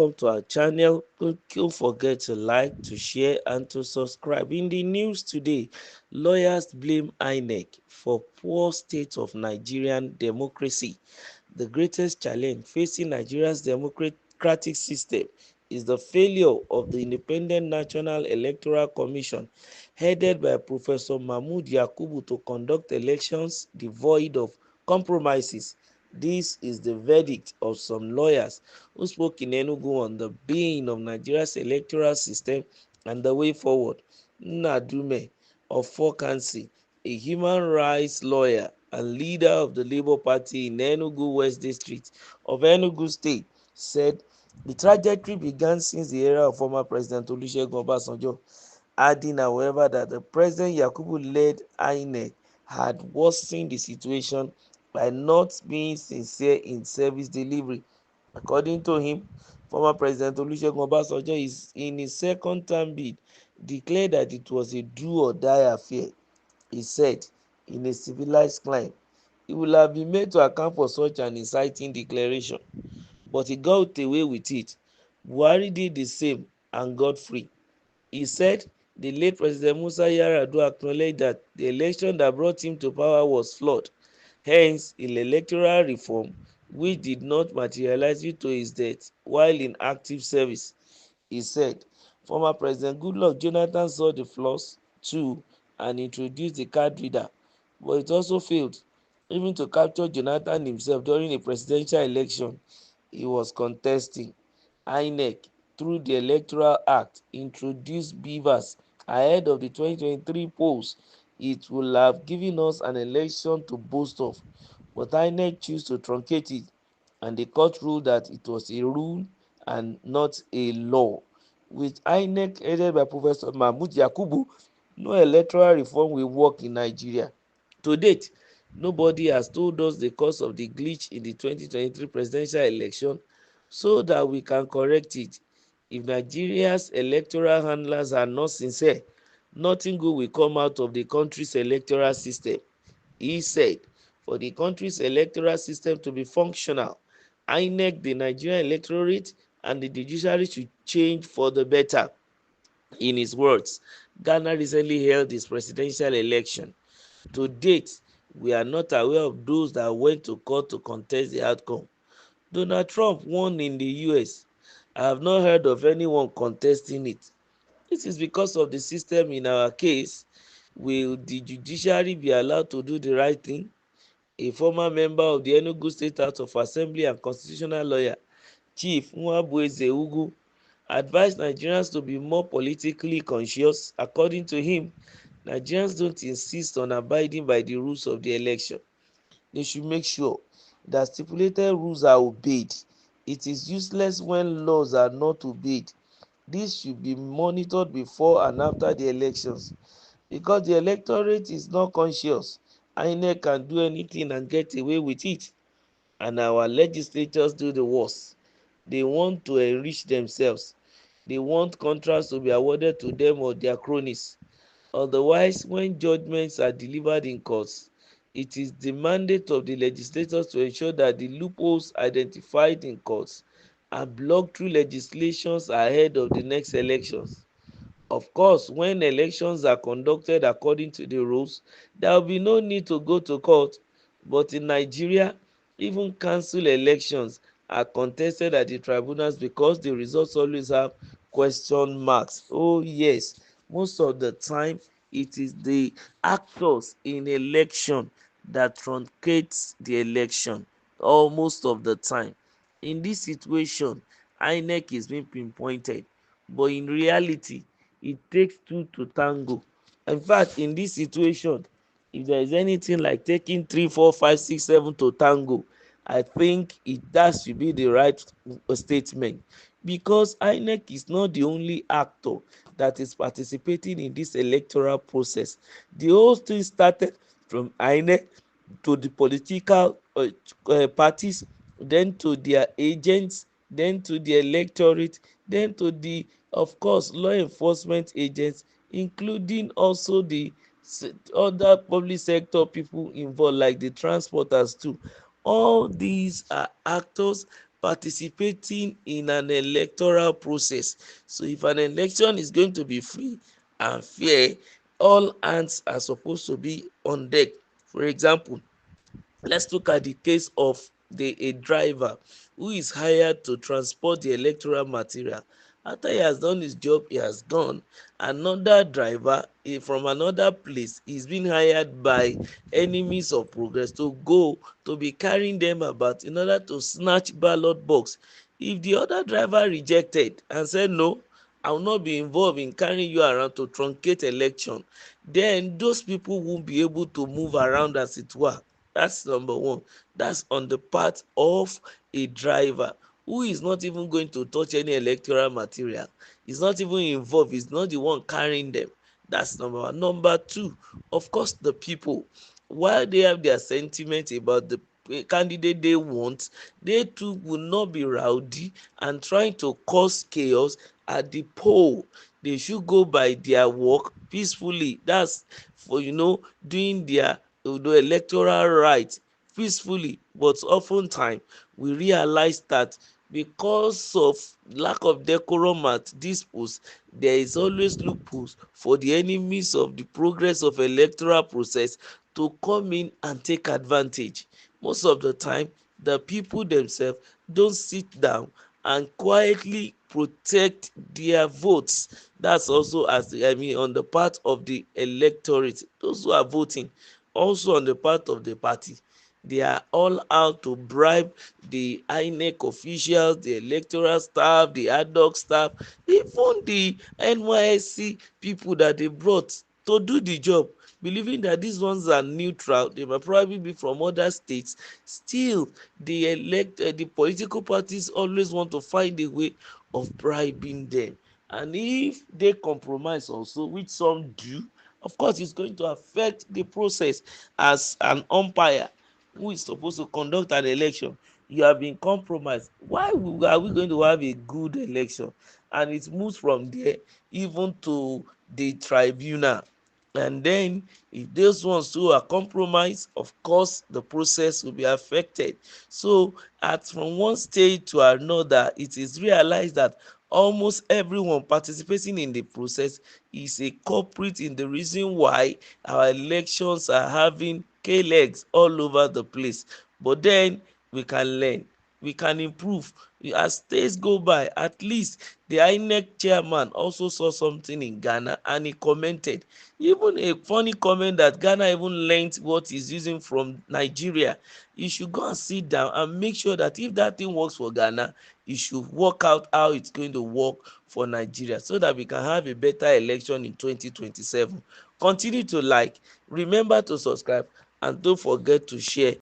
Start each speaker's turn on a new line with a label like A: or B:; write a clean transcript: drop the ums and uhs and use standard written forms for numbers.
A: welcome to our channel. Don't forget to like, to share, and to subscribe. In the news today, lawyers blame Inec for poor state of Nigerian democracy. The greatest challenge facing Nigeria's democratic system is the failure of the Independent National Electoral Commission, headed by Professor Mahmood Yakubu, to conduct elections devoid of compromises. This is the verdict of some lawyers who spoke in Enugu on the being of Nigeria's electoral system and the way forward. Nnadume of Fokansi, a human rights lawyer and leader of the Labour Party in Enugu West District of Enugu State, said the trajectory began since the era of former President Olusegun Obasanjo, adding, however, that the President Yakubu-led INEC had worsened the situation by not being sincere in service delivery. According to him, former President Olusegun Obasanjo is in his second term bid declared that it was a do or die affair. He said, in a civilized climate, he will have been made to account for such an inciting declaration, but he got away with it. Buhari did the same and got free. He said the late President Musa Yar'Adua acknowledged that the election that brought him to power was flawed. Hence, electoral reform, which did not materialize due to his death while in active service. He said former President Goodluck Jonathan saw the flaws too and introduced the card reader, but it also failed, even to capture Jonathan himself during a presidential election he was contesting. INEC, through the Electoral Act, introduced beavers ahead of the 2023 polls. It will have given us an election to boast of, but INEC chose to truncate it, and the court ruled that it was a rule and not a law. With INEC headed by Professor Mahmood Yakubu, no electoral reform will work in Nigeria. To date, nobody has told us the cause of the glitch in the 2023 presidential election so that we can correct it. If Nigeria's electoral handlers are not sincere, nothing good will come out of the country's electoral system. He said, for the country's electoral system to be functional, INEC, the Nigerian Electorate, and the judiciary should change for the better. In his words, Ghana recently held its presidential election. To date, we are not aware of those that went to court to contest the outcome. Donald Trump won in the US. I have not heard of anyone contesting it. This is because of the system in our case. Will the judiciary be allowed to do the right thing? A former member of the Enugu State House of Assembly and constitutional lawyer, Chief Nwabueze Ugwu, advised Nigerians to be more politically conscious. According to him, Nigerians don't insist on abiding by the rules of the election. They should make sure that stipulated rules are obeyed. It is useless when laws are not obeyed. This should be monitored before and after the elections. Because the electorate is not conscious, INEC can do anything and get away with it. And our legislators do the worst. They want to enrich themselves. They want contracts to be awarded to them or their cronies. Otherwise, when judgments are delivered in courts, it is the mandate of the legislators to ensure that the loopholes identified in courts are blocked through legislations ahead of the next elections. Of course, when elections are conducted according to the rules, there will be no need to go to court. But in Nigeria, even council elections are contested at the tribunals because the results always have question marks. Oh yes, most of the time it is the actors in election that truncates the election almost of the time. In this situation, INEC is being pinpointed, but in reality it takes two to tango. In fact, in this situation, if there is anything like taking 3, 4, 5, 6, 7 to tango, I think that should be the right statement, because INEC is not the only actor that is participating in this electoral process. The whole thing started from INEC to the political parties, then to their agents, then to the electorate, then to the, of course, law enforcement agents, including also the other public sector people involved like the transporters too. All these are actors participating in an electoral process. So if an election is going to be free and fair, all hands are supposed to be on deck. For example, let's look at the case of a driver who is hired to transport the electoral material. After he has done his job, he has gone. Another driver from another place is being hired by enemies of progress to go to be carrying them about in order to snatch ballot box. If the other driver rejected and said no, I will not be involved in carrying you around to truncate election, then those people won't be able to move around as it were. That's number one. That's on the part of a driver who is not even going to touch any electoral material. He's not even involved. He's not the one carrying them. That's number one. Number two, of course, the people. While they have their sentiment about the candidate they want, they too will not be rowdy and trying to cause chaos at the poll. They should go by their work peacefully. That's for doing their electoral right peacefully. But oftentimes we realize that because of lack of decorum at dis polls, there is always loopholes for the enemies of the progress of electoral process to come in and take advantage. Most of the time, the people themselves don't sit down and quietly protect their votes. That's also, as on the part of the electorate, those who are voting. Also on the part of the party, they are all out to bribe the Inec officials, the electoral staff, the ad hoc staff, even the NYSC people that they brought to do the job, believing that these ones are neutral. They might probably be from other states. Still, the political parties always want to find a way of bribing them. And if they compromise also, which some do, of course it's going to affect the process. As an umpire who is supposed to conduct an election, you have been compromised. Why are we going to have a good election? And it moves from there even to the tribunal. And then if those ones who are compromised, of course the process will be affected. So at from one stage to another, it is realized that almost everyone participating in the process is a culprit in the reason why our elections are having k-legs all over the place. But then we can learn, we can improve. As days go by, at least the Inec chairman also saw something in Ghana and he commented. Even a funny comment that Ghana even learnt what he's using from Nigeria. You should go and sit down and make sure that if that thing works for Ghana, you should work out how it's going to work for Nigeria so that we can have a better election in 2027. Continue to like, remember to subscribe, and don't forget to share.